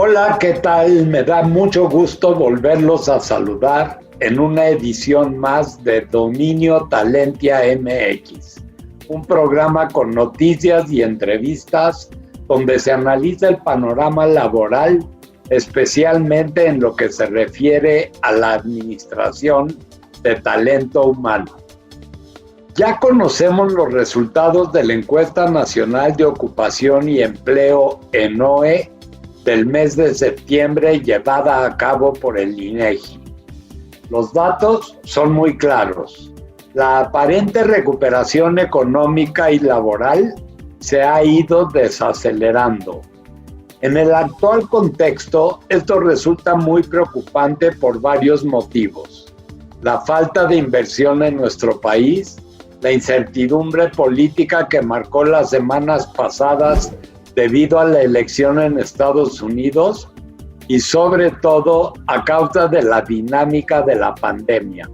Hola, ¿qué tal? Me da mucho gusto volverlos a saludar en una edición más de Dominio Talentia MX, un programa con noticias y entrevistas donde se analiza el panorama laboral, especialmente en lo que se refiere a la administración de talento humano. Ya conocemos los resultados de la Encuesta Nacional de Ocupación y Empleo ENOE del mes de septiembre llevada a cabo por el INEGI. Los datos son muy claros. La aparente recuperación económica y laboral se ha ido desacelerando. En el actual contexto, esto resulta muy preocupante por varios motivos. La falta de inversión en nuestro país, la incertidumbre política que marcó las semanas pasadas debido a la elección en Estados Unidos y sobre todo a causa de la dinámica de la pandemia.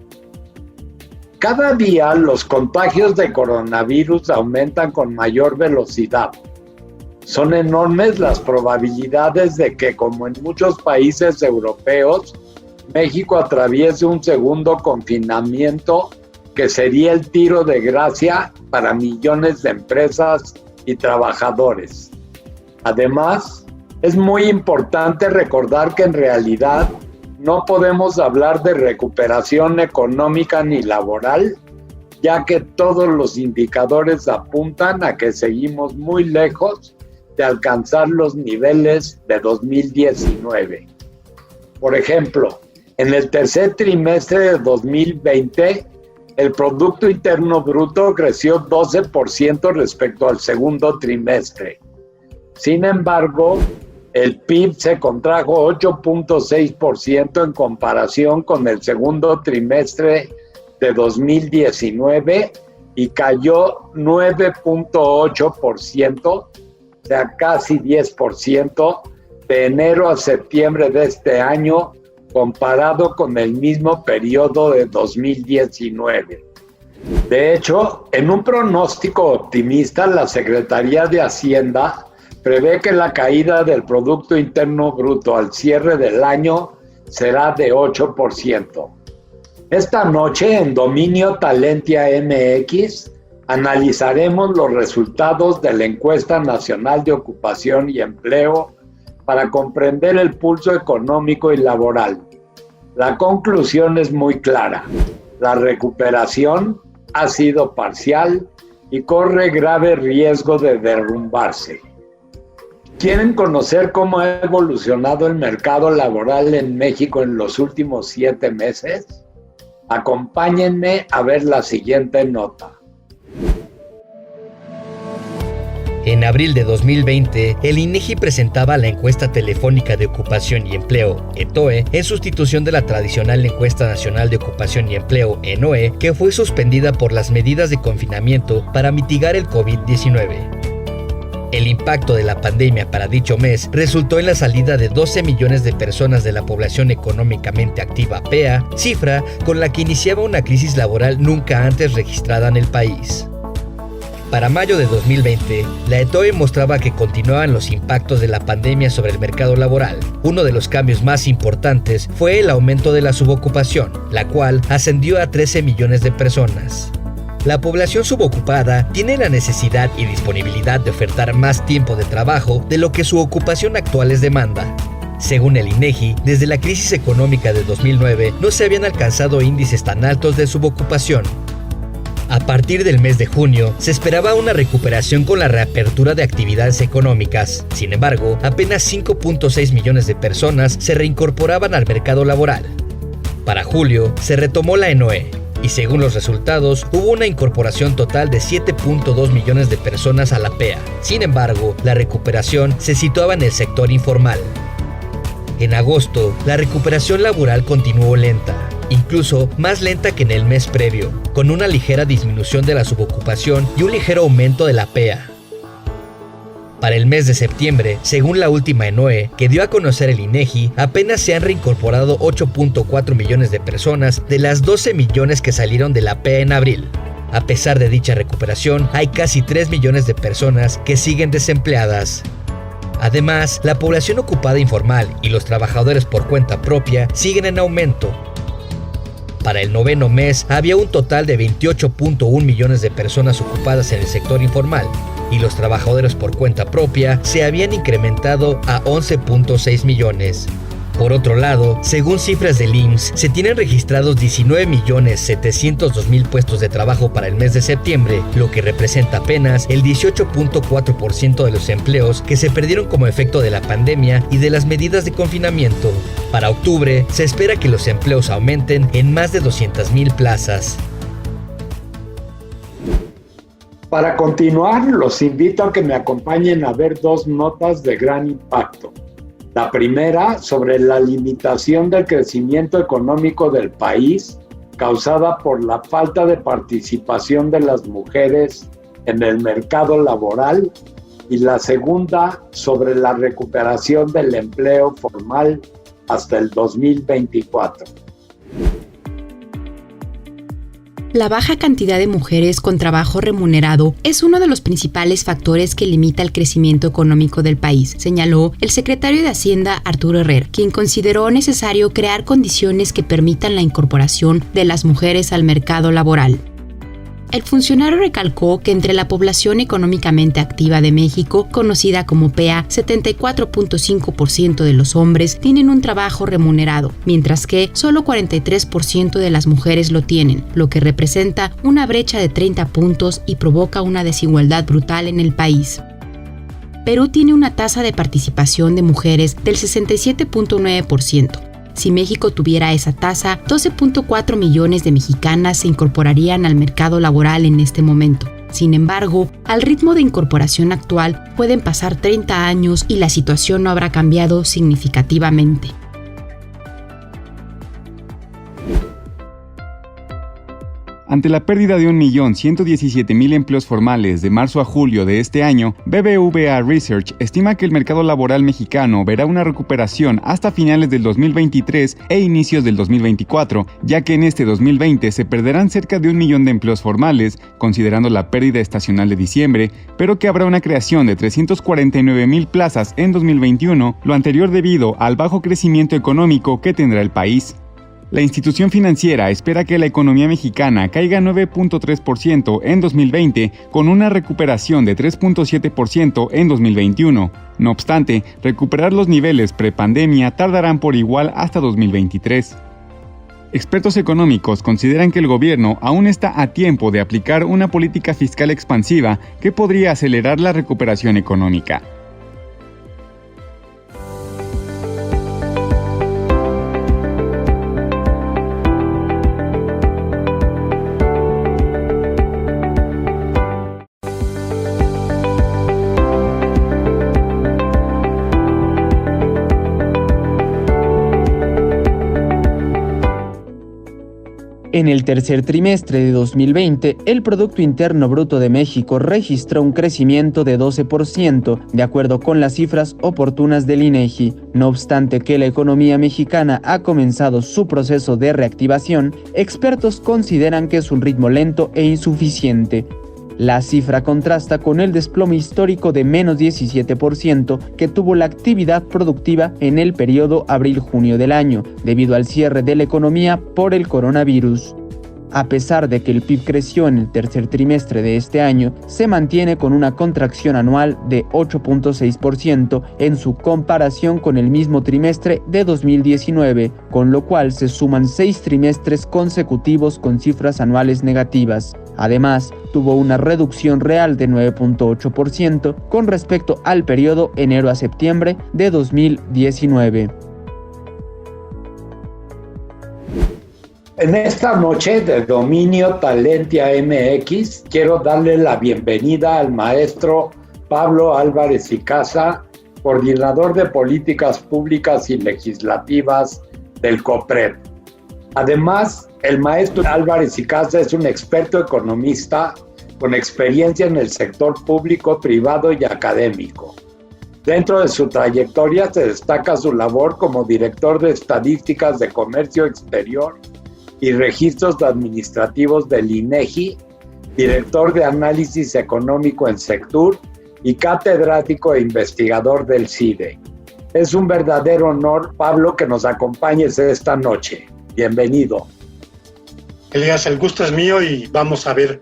Cada día los contagios de coronavirus aumentan con mayor velocidad. Son enormes las probabilidades de que, como en muchos países europeos, México atraviese un segundo confinamiento que sería el tiro de gracia para millones de empresas y trabajadores. Además, es muy importante recordar que en realidad no podemos hablar de recuperación económica ni laboral, ya que todos los indicadores apuntan a que seguimos muy lejos de alcanzar los niveles de 2019. Por ejemplo, en el tercer trimestre de 2020, el Producto Interno Bruto creció 12% respecto al segundo trimestre. Sin embargo, el PIB se contrajo 8.6% en comparación con el segundo trimestre de 2019 y cayó 9.8%, o sea, casi 10%, de enero a septiembre de este año, comparado con el mismo periodo de 2019. De hecho, en un pronóstico optimista, la Secretaría de Hacienda prevé que la caída del Producto Interno Bruto al cierre del año será de 8%. Esta noche en Dominio Talentia MX analizaremos los resultados de la Encuesta Nacional de Ocupación y Empleo para comprender el pulso económico y laboral. La conclusión es muy clara. La recuperación ha sido parcial y corre grave riesgo de derrumbarse. ¿Quieren conocer cómo ha evolucionado el mercado laboral en México en los últimos 7 meses? Acompáñenme a ver la siguiente nota. En abril de 2020, el INEGI presentaba la Encuesta Telefónica de Ocupación y Empleo, ETOE, en sustitución de la tradicional Encuesta Nacional de Ocupación y Empleo, ENOE, que fue suspendida por las medidas de confinamiento para mitigar el COVID-19. El impacto de la pandemia para dicho mes resultó en la salida de 12 millones de personas de la población económicamente activa PEA, cifra con la que iniciaba una crisis laboral nunca antes registrada en el país. Para mayo de 2020, la ETOE mostraba que continuaban los impactos de la pandemia sobre el mercado laboral. Uno de los cambios más importantes fue el aumento de la subocupación, la cual ascendió a 13 millones de personas. La población subocupada tiene la necesidad y disponibilidad de ofertar más tiempo de trabajo de lo que su ocupación actual les demanda. Según el INEGI, desde la crisis económica de 2009 no se habían alcanzado índices tan altos de subocupación. A partir del mes de junio, se esperaba una recuperación con la reapertura de actividades económicas. Sin embargo, apenas 5.6 millones de personas se reincorporaban al mercado laboral. Para julio, se retomó la ENOE, y según los resultados, hubo una incorporación total de 7.2 millones de personas a la PEA. Sin embargo, la recuperación se situaba en el sector informal. En agosto, la recuperación laboral continuó lenta, incluso más lenta que en el mes previo, con una ligera disminución de la subocupación y un ligero aumento de la PEA. Para el mes de septiembre, según la última ENOE que dio a conocer el INEGI, apenas se han reincorporado 8.4 millones de personas de las 12 millones que salieron de la PEA en abril. A pesar de dicha recuperación, hay casi 3 millones de personas que siguen desempleadas. Además, la población ocupada informal y los trabajadores por cuenta propia siguen en aumento. Para el noveno mes había un total de 28.1 millones de personas ocupadas en el sector informal y los trabajadores por cuenta propia se habían incrementado a 11.6 millones. Por otro lado, según cifras del IMSS, se tienen registrados 19.702.000 puestos de trabajo para el mes de septiembre, lo que representa apenas el 18.4% de los empleos que se perdieron como efecto de la pandemia y de las medidas de confinamiento. Para octubre, se espera que los empleos aumenten en más de 200.000 plazas. Para continuar, los invito a que me acompañen a ver dos notas de gran impacto. La primera, sobre la limitación del crecimiento económico del país causada por la falta de participación de las mujeres en el mercado laboral, y la segunda, sobre la recuperación del empleo formal hasta el 2024. La baja cantidad de mujeres con trabajo remunerado es uno de los principales factores que limita el crecimiento económico del país, señaló el secretario de Hacienda Arturo Herrera, quien consideró necesario crear condiciones que permitan la incorporación de las mujeres al mercado laboral. El funcionario recalcó que entre la población económicamente activa de México, conocida como PEA, 74.5% de los hombres tienen un trabajo remunerado, mientras que solo 43% de las mujeres lo tienen, lo que representa una brecha de 30 puntos y provoca una desigualdad brutal en el país. Perú tiene una tasa de participación de mujeres del 67.9%. Si México tuviera esa tasa, 12.4 millones de mexicanas se incorporarían al mercado laboral en este momento. Sin embargo, al ritmo de incorporación actual, pueden pasar 30 años y la situación no habrá cambiado significativamente. Ante la pérdida de 1.117.000 empleos formales de marzo a julio de este año, BBVA Research estima que el mercado laboral mexicano verá una recuperación hasta finales del 2023 e inicios del 2024, ya que en este 2020 se perderán cerca de 1 millón de empleos formales, considerando la pérdida estacional de diciembre, pero que habrá una creación de 349.000 plazas en 2021, lo anterior debido al bajo crecimiento económico que tendrá el país. La institución financiera espera que la economía mexicana caiga 9.3% en 2020, con una recuperación de 3.7% en 2021. No obstante, recuperar los niveles prepandemia tardarán por igual hasta 2023. Expertos económicos consideran que el gobierno aún está a tiempo de aplicar una política fiscal expansiva que podría acelerar la recuperación económica. En el tercer trimestre de 2020, el Producto Interno Bruto de México registró un crecimiento de 12%, de acuerdo con las cifras oportunas del INEGI. No obstante que la economía mexicana ha comenzado su proceso de reactivación, expertos consideran que es un ritmo lento e insuficiente. La cifra contrasta con el desplome histórico de menos 17% que tuvo la actividad productiva en el periodo abril-junio del año, debido al cierre de la economía por el coronavirus. A pesar de que el PIB creció en el tercer trimestre de este año, se mantiene con una contracción anual de 8.6% en su comparación con el mismo trimestre de 2019, con lo cual se suman 6 trimestres consecutivos con cifras anuales negativas. Además, tuvo una reducción real de 9.8% con respecto al periodo enero a septiembre de 2019. En esta noche de Dominio Talentia MX, quiero darle la bienvenida al maestro Pablo Álvarez y Casa, coordinador de políticas públicas y legislativas del COPRED. Además, el maestro Álvarez y Casa es un experto economista con experiencia en el sector público, privado y académico. Dentro de su trayectoria se destaca su labor como director de Estadísticas de Comercio Exterior y Registros Administrativos del INEGI, director de Análisis Económico en Sectur y catedrático e investigador del CIDE. Es un verdadero honor, Pablo, que nos acompañes esta noche. Bienvenido. Elías, el gusto es mío y vamos a ver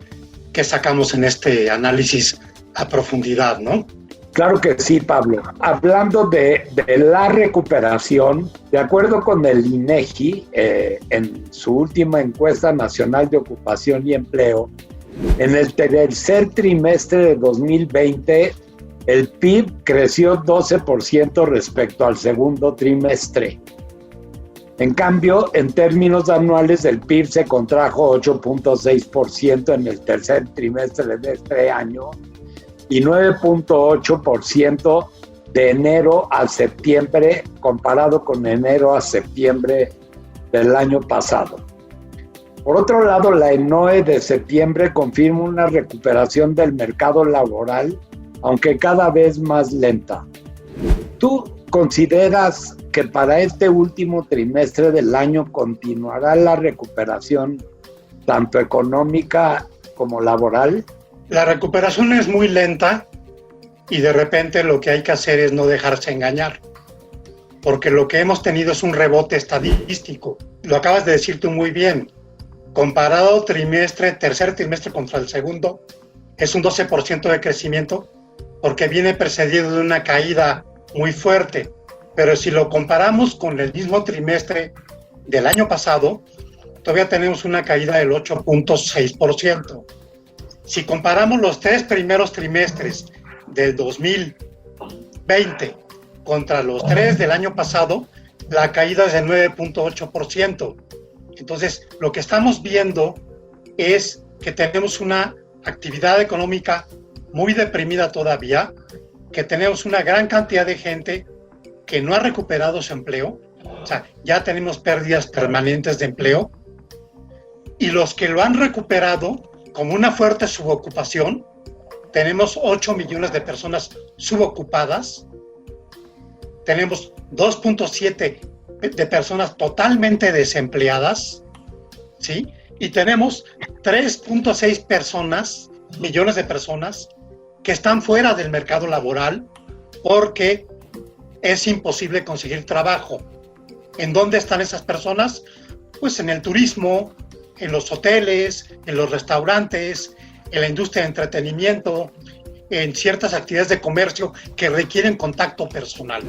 qué sacamos en este análisis a profundidad, ¿no? Claro que sí, Pablo. Hablando de la recuperación, de acuerdo con el INEGI, en su última encuesta nacional de ocupación y empleo, en el tercer trimestre de 2020, el PIB creció 12% respecto al segundo trimestre. En cambio, en términos anuales, el PIB se contrajo 8.6% en el tercer trimestre de este año y 9.8% de enero a septiembre, comparado con enero a septiembre del año pasado. Por otro lado, la ENOE de septiembre confirma una recuperación del mercado laboral, aunque cada vez más lenta. ¿Tú consideras que para este último trimestre del año continuará la recuperación tanto económica como laboral? La recuperación es muy lenta y de repente lo que hay que hacer es no dejarse engañar, porque lo que hemos tenido es un rebote estadístico. Lo acabas de decir tú muy bien. Comparado tercer trimestre contra el segundo, es un 12% de crecimiento porque viene precedido de una caída muy fuerte. Pero si lo comparamos con el mismo trimestre del año pasado, todavía tenemos una caída del 8.6%. Si comparamos los 3 primeros trimestres del 2020 contra los 3 del año pasado, la caída es del 9.8%. Entonces, lo que estamos viendo es que tenemos una actividad económica muy deprimida todavía, que tenemos una gran cantidad de gente que no ha recuperado su empleo, o sea, ya tenemos pérdidas permanentes de empleo, y los que lo han recuperado, como una fuerte subocupación, tenemos 8 millones de personas subocupadas, tenemos 2.7 de personas totalmente desempleadas, ¿sí? Y tenemos 3.6 millones de personas que están fuera del mercado laboral porque es imposible conseguir trabajo. ¿En dónde están esas personas? Pues en el turismo, en los hoteles, en los restaurantes, en la industria de entretenimiento, en ciertas actividades de comercio que requieren contacto personal.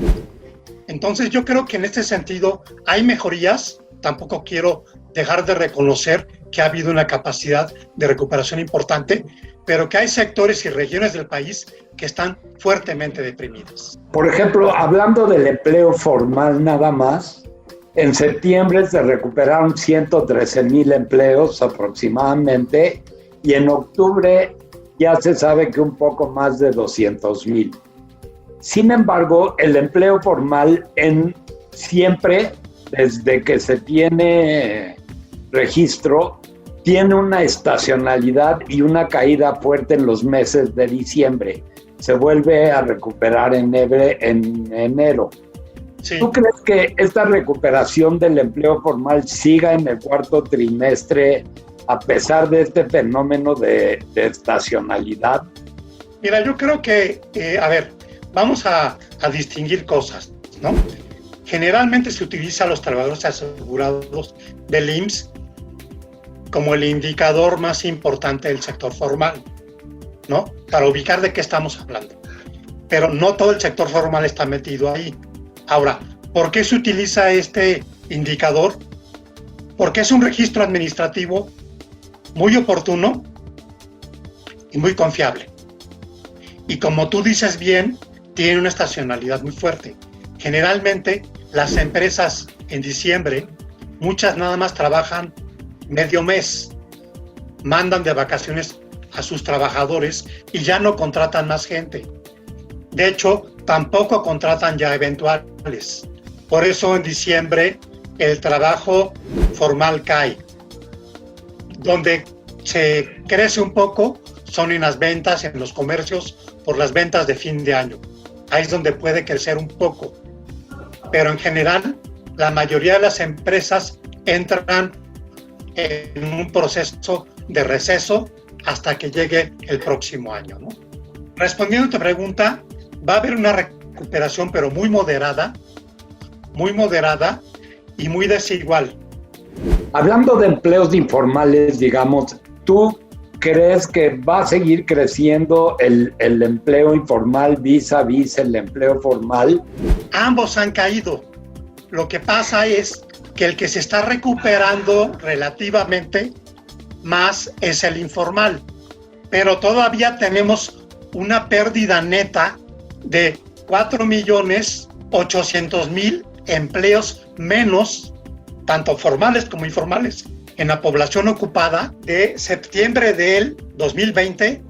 Entonces yo creo que en este sentido hay mejorías. Tampoco quiero dejar de reconocer que ha habido una capacidad de recuperación importante, pero que hay sectores y regiones del país que están fuertemente deprimidas. Por ejemplo, hablando del empleo formal nada más, en septiembre se recuperaron 113,000 empleos aproximadamente y en octubre ya se sabe que un poco más de 200,000. Sin embargo, el empleo formal siempre, desde que se tiene registro, tiene una estacionalidad y una caída fuerte en los meses de diciembre. Se vuelve a recuperar en enero. Sí. ¿Tú crees que esta recuperación del empleo formal siga en el cuarto trimestre a pesar de este fenómeno de estacionalidad? Mira, yo creo que, vamos a distinguir cosas, ¿no? Generalmente se utiliza a los trabajadores asegurados del IMSS como el indicador más importante del sector formal, ¿no? Para ubicar de qué estamos hablando. Pero no todo el sector formal está metido ahí. Ahora, ¿por qué se utiliza este indicador? Porque es un registro administrativo muy oportuno y muy confiable. Y como tú dices bien, tiene una estacionalidad muy fuerte. Generalmente, las empresas en diciembre, muchas nada más trabajan medio mes, mandan de vacaciones a sus trabajadores y ya no contratan más gente. De hecho, tampoco contratan ya eventuales. Por eso en diciembre el trabajo formal cae. Donde se crece un poco son en las ventas, en los comercios, por las ventas de fin de año. Ahí es donde puede crecer un poco. Pero en general, la mayoría de las empresas entran en un proceso de receso hasta que llegue el próximo año, ¿no? respondiendo a tu pregunta, va a haber una recuperación, pero muy moderada y muy desigual. Hablando de empleos informales, digamos, ¿tú crees que va a seguir creciendo el empleo informal vis a vis el empleo formal? Ambos han caído. Lo que pasa es que el que se está recuperando relativamente más es el informal, pero todavía tenemos una pérdida neta de 4.800.000 empleos menos, tanto formales como informales, en la población ocupada de septiembre del 2020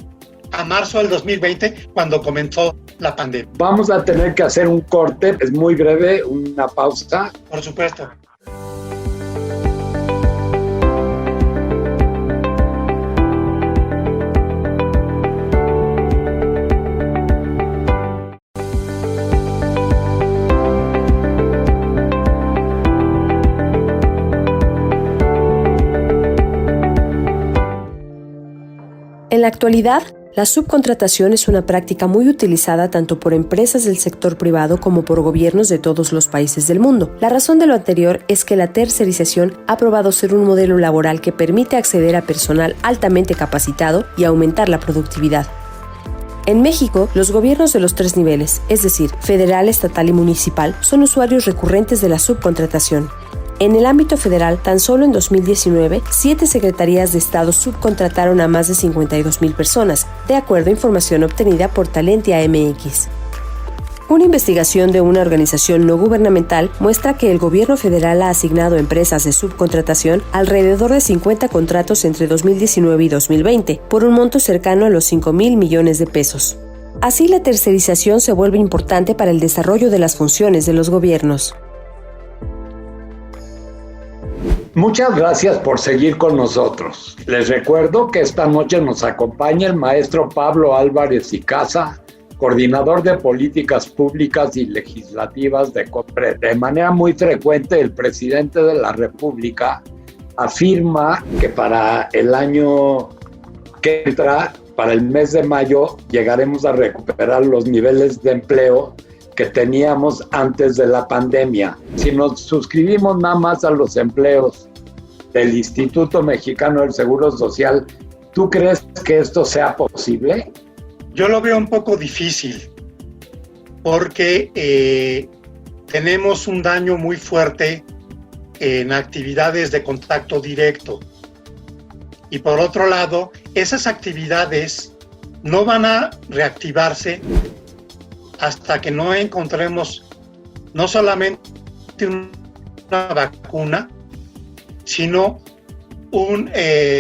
a marzo del 2020, cuando comenzó la pandemia. Vamos a tener que hacer un corte, es muy breve, una pausa. Por supuesto. En la actualidad, la subcontratación es una práctica muy utilizada tanto por empresas del sector privado como por gobiernos de todos los países del mundo. La razón de lo anterior es que la tercerización ha probado ser un modelo laboral que permite acceder a personal altamente capacitado y aumentar la productividad. En México, los gobiernos de los 3 niveles, es decir, federal, estatal y municipal, son usuarios recurrentes de la subcontratación. En el ámbito federal, tan solo en 2019, 7 secretarías de Estado subcontrataron a más de 52,000 personas, de acuerdo a información obtenida por Talentia MX. Una investigación de una organización no gubernamental muestra que el gobierno federal ha asignado a empresas de subcontratación alrededor de 50 contratos entre 2019 y 2020, por un monto cercano a los 5,000 millones de pesos. Así, la tercerización se vuelve importante para el desarrollo de las funciones de los gobiernos. Muchas gracias por seguir con nosotros. Les recuerdo que esta noche nos acompaña el maestro Pablo Álvarez y Casa, coordinador de políticas públicas y legislativas de COPRED. De manera muy frecuente, el presidente de la República afirma que para el año que entra, para el mes de mayo, llegaremos a recuperar los niveles de empleo que teníamos antes de la pandemia. Si nos suscribimos nada más a los empleos del Instituto Mexicano del Seguro Social, ¿tú crees que esto sea posible? Yo lo veo un poco difícil, porque tenemos un daño muy fuerte en actividades de contacto directo. Y por otro lado, esas actividades no van a reactivarse hasta que no encontremos no solamente una vacuna, sino un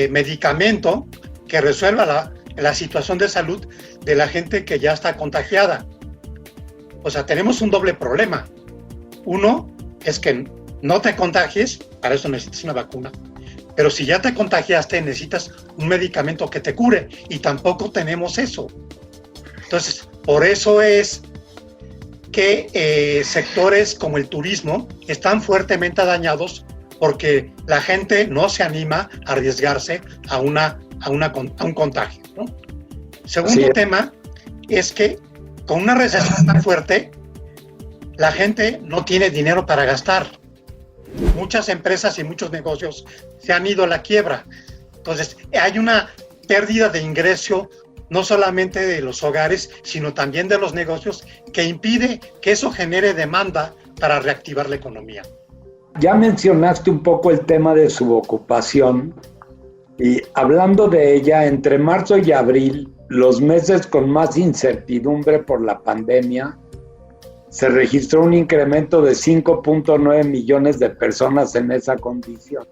medicamento que resuelva la situación de salud de la gente que ya está contagiada. O sea, tenemos un doble problema. Uno es que no te contagies, para eso necesitas una vacuna. Pero si ya te contagiaste, necesitas un medicamento que te cure, y tampoco tenemos eso. Entonces, por eso es que sectores como el turismo están fuertemente dañados, porque la gente no se anima a arriesgarse a un contagio, ¿no? Segundo tema es que con una recesión tan fuerte, la gente no tiene dinero para gastar. Muchas empresas y muchos negocios se han ido a la quiebra. Entonces, hay una pérdida de ingreso no solamente de los hogares, sino también de los negocios, que impide que eso genere demanda para reactivar la economía. Ya mencionaste un poco el tema de subocupación, y hablando de ella, entre marzo y abril, los meses con más incertidumbre por la pandemia, se registró un incremento de 5.9 millones de personas en esa condición.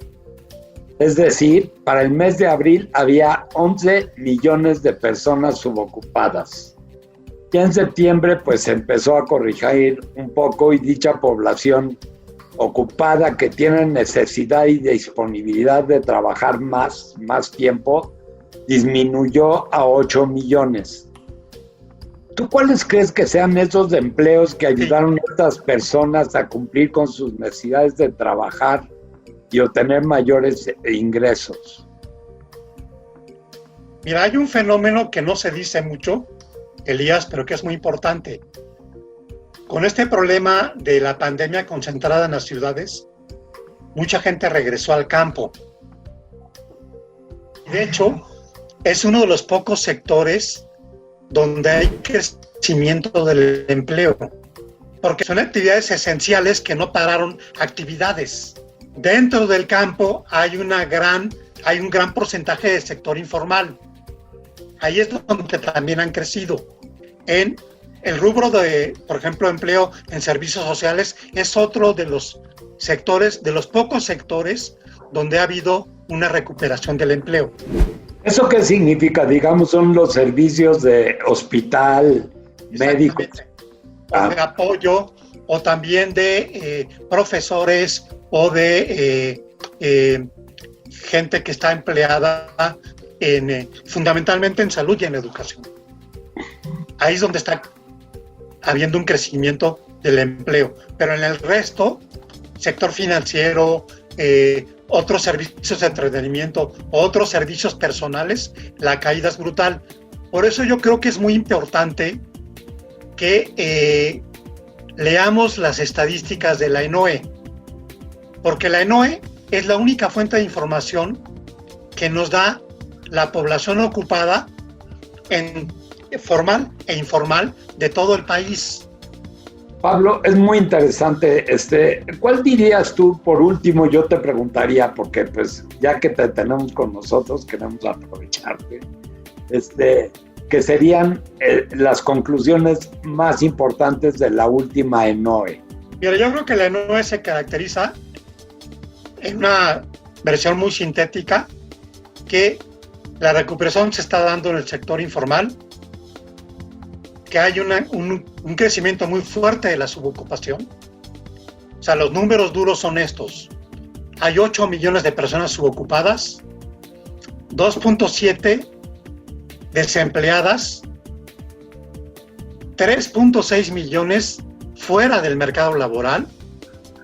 Es decir, para el mes de abril había 11 millones de personas subocupadas. Y en septiembre pues se empezó a corregir un poco, y dicha población ocupada, que tiene necesidad y disponibilidad de trabajar más tiempo, disminuyó a 8 millones. ¿Tú cuáles crees que sean esos empleos que ayudaron a estas personas a cumplir con sus necesidades de trabajar y obtener mayores ingresos? Mira, hay un fenómeno que no se dice mucho, Elías, pero que es muy importante. Con este problema de la pandemia concentrada en las ciudades, mucha gente regresó al campo. De hecho, es uno de los pocos sectores donde hay crecimiento del empleo, porque son actividades esenciales que no pararon actividades. Dentro del campo hay un gran porcentaje de sector informal. Ahí es donde también han crecido. En el rubro de, por ejemplo, empleo en servicios sociales es otro de los sectores, de los pocos sectores donde ha habido una recuperación del empleo. ¿Eso qué significa? Digamos, son los servicios de hospital, médicos. O de apoyo, o también de profesores, o de gente que está empleada fundamentalmente en salud y en educación. Ahí es donde está habiendo un crecimiento del empleo. Pero en el resto, sector financiero, otros servicios de entretenimiento, otros servicios personales, la caída es brutal. Por eso yo creo que es muy importante que leamos las estadísticas de la ENOE, porque la ENOE es la única fuente de información que nos da la población ocupada en formal e informal de todo el país. Pablo, es muy interesante. ¿Cuál dirías tú, por último, yo te preguntaría, porque pues ya que te tenemos con nosotros, queremos aprovecharte, que serían las conclusiones más importantes de la última ENOE? Mira, yo creo que la ENOE se caracteriza en una versión muy sintética, que la recuperación se está dando en el sector informal, que hay un crecimiento muy fuerte de la subocupación. O sea, los números duros son estos. Hay 8 millones de personas subocupadas, 2.7 desempleadas, 3.6 millones fuera del mercado laboral.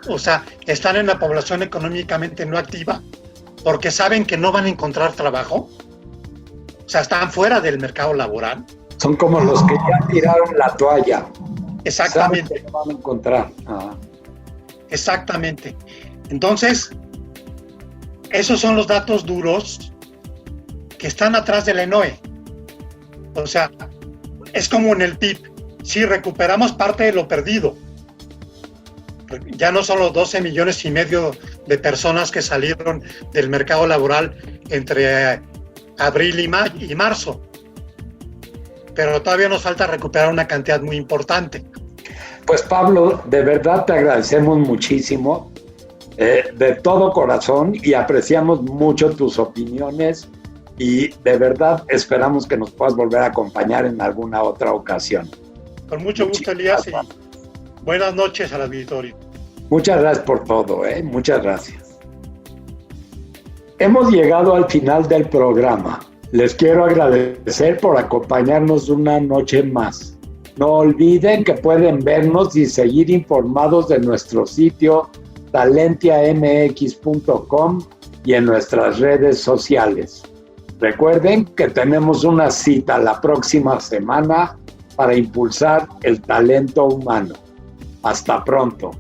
O sea, están en la población económicamente no activa porque saben que no van a encontrar trabajo. O sea, están fuera del mercado laboral. Son como los que ya tiraron la toalla. Exactamente. Saben que no van a encontrar. Exactamente. Entonces, esos son los datos duros que están atrás de la ENOE. O sea, es como en el PIB. Si recuperamos parte de lo perdido, ya no son los 12 millones y medio de personas que salieron del mercado laboral entre abril y marzo, pero todavía nos falta recuperar una cantidad muy importante. Pues Pablo, de verdad te agradecemos muchísimo, de todo corazón, y apreciamos mucho tus opiniones, y de verdad esperamos que nos puedas volver a acompañar en alguna otra ocasión. Con mucho gusto, Elías, y buenas noches al auditorio. Muchas gracias por todo, muchas gracias. Hemos llegado al final del programa. Les quiero agradecer por acompañarnos una noche más. No olviden que pueden vernos y seguir informados de nuestro sitio talentiamx.com y en nuestras redes sociales. Recuerden que tenemos una cita la próxima semana para impulsar el talento humano. Hasta pronto.